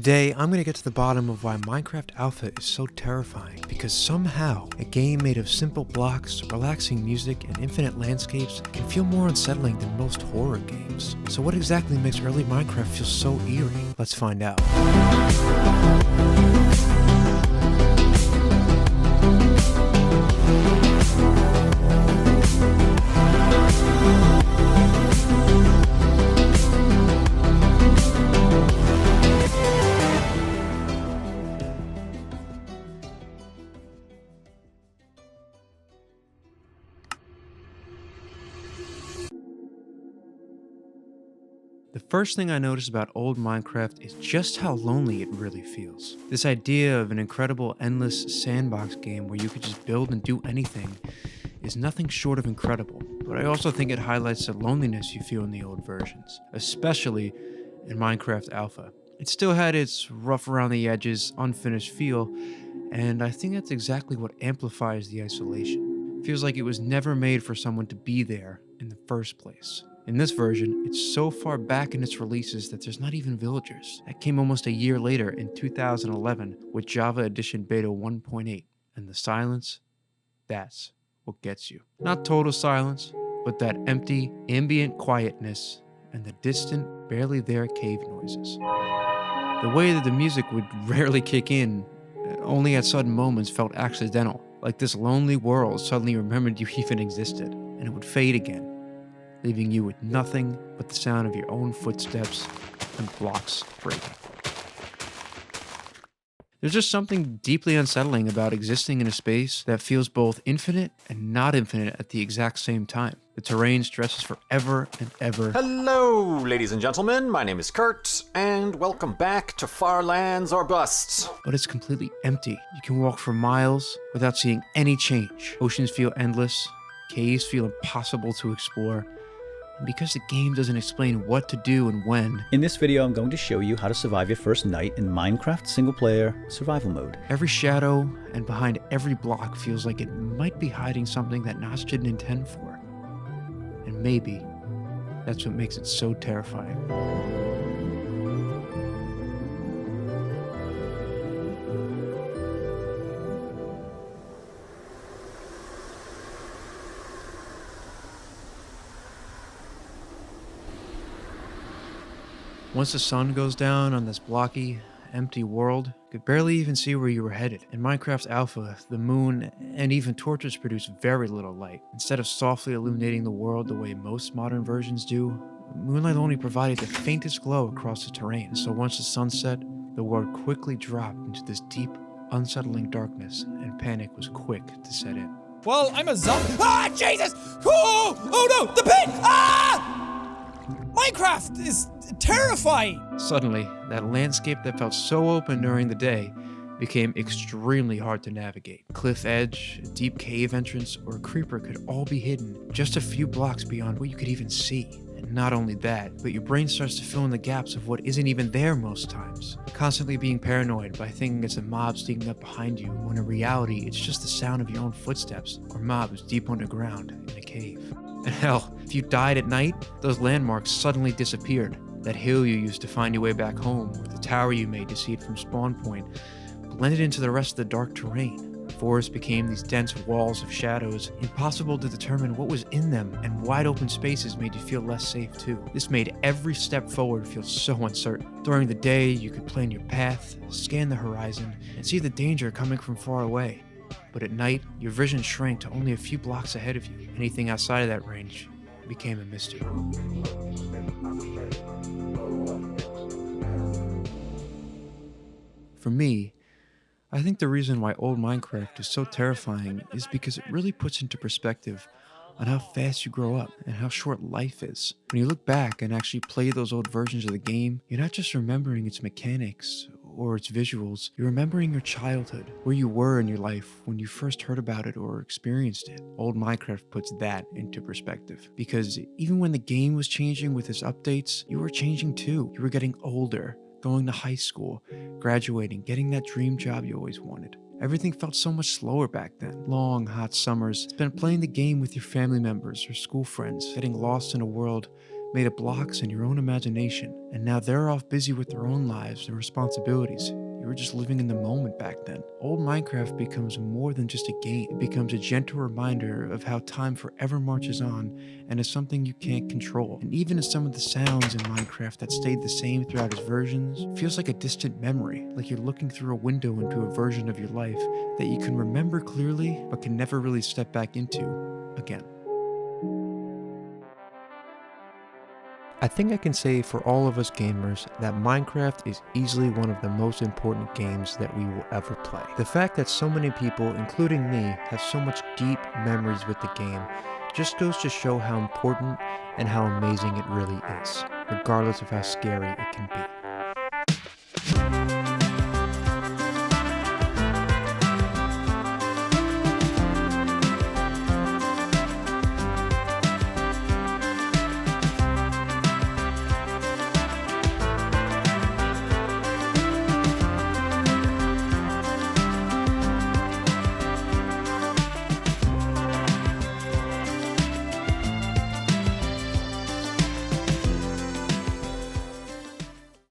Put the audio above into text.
Today, I'm going to get to the bottom of why Minecraft Alpha is so terrifying, because somehow, a game made of simple blocks, relaxing music, and infinite landscapes can feel more unsettling than most horror games. So what exactly makes early Minecraft feel so eerie? Let's find out. The first thing I notice about old Minecraft is just how lonely it really feels. This idea of an incredible endless sandbox game where you could just build and do anything is nothing short of incredible, but I also think it highlights the loneliness you feel in the old versions, especially in Minecraft Alpha. It still had its rough around the edges, unfinished feel, and I think that's exactly what amplifies the isolation. It feels like it was never made for someone to be there in the first place. In this version, it's so far back in its releases that there's not even villagers. That came almost a year later in 2011 with Java Edition Beta 1.8. And the silence, that's what gets you. Not total silence, but that empty, ambient quietness and the distant, barely there cave noises. The way that the music would rarely kick in, only at sudden moments, felt accidental, like this lonely world suddenly remembered you even existed, and it would fade again, leaving you with nothing but the sound of your own footsteps and blocks breaking. There's just something deeply unsettling about existing in a space that feels both infinite and not infinite at the exact same time. The terrain stretches forever and ever. Hello, ladies and gentlemen. My name is Kurt, and welcome back to Far Lands or Bust. But it's completely empty. You can walk for miles without seeing any change. Oceans feel endless. Caves feel impossible to explore. And because the game doesn't explain what to do and when. In this video, I'm going to show you how to survive your first night in Minecraft single-player survival mode. Every shadow and behind every block feels like it might be hiding something that Notch didn't intend for. And maybe that's what makes it so terrifying. Once the sun goes down on this blocky, empty world, you could barely even see where you were headed. In Minecraft Alpha, the moon and even torches produce very little light. Instead of softly illuminating the world the way most modern versions do, moonlight only provided the faintest glow across the terrain. So once the sun set, the world quickly dropped into this deep, unsettling darkness, and panic was quick to set in. Well, I'm a zombie. Ah, Jesus! Oh no, the pit! Ah! Minecraft is terrifying! Suddenly, that landscape that felt so open during the day became extremely hard to navigate. Cliff edge, a deep cave entrance, or a creeper could all be hidden just a few blocks beyond what you could even see. And not only that, but your brain starts to fill in the gaps of what isn't even there most times. Constantly being paranoid by thinking it's a mob sneaking up behind you, when in reality it's just the sound of your own footsteps, or mobs deep underground in a cave. And hell, if you died at night, those landmarks suddenly disappeared. That hill you used to find your way back home, or the tower you made to see it from spawn point, blended into the rest of the dark terrain. Forests became these dense walls of shadows, impossible to determine what was in them, and wide open spaces made you feel less safe too. This made every step forward feel so uncertain. During the day, you could plan your path, scan the horizon, and see the danger coming from far away. But at night, your vision shrank to only a few blocks ahead of you. Anything outside of that range became a mystery. For me, I think the reason why old Minecraft is so terrifying is because it really puts into perspective on how fast you grow up and how short life is. When you look back and actually play those old versions of the game, you're not just remembering its mechanics or its visuals, you're remembering your childhood, where you were in your life when you first heard about it or experienced it. Old Minecraft puts that into perspective, because even when the game was changing with its updates, you were changing too. You were getting older, going to high school, graduating, getting that dream job you always wanted. Everything felt so much slower back then. Long, hot summers spent playing the game with your family members or school friends, getting lost in a world made of blocks and your own imagination, and now they're off busy with their own lives and responsibilities. You were just living in the moment back then. Old Minecraft becomes more than just a game. It becomes a gentle reminder of how time forever marches on and is something you can't control. And even as some of the sounds in Minecraft that stayed the same throughout its versions, feels like a distant memory, like you're looking through a window into a version of your life that you can remember clearly but can never really step back into again. I think I can say for all of us gamers that Minecraft is easily one of the most important games that we will ever play. The fact that so many people, including me, have so much deep memories with the game just goes to show how important and how amazing it really is, regardless of how scary it can be.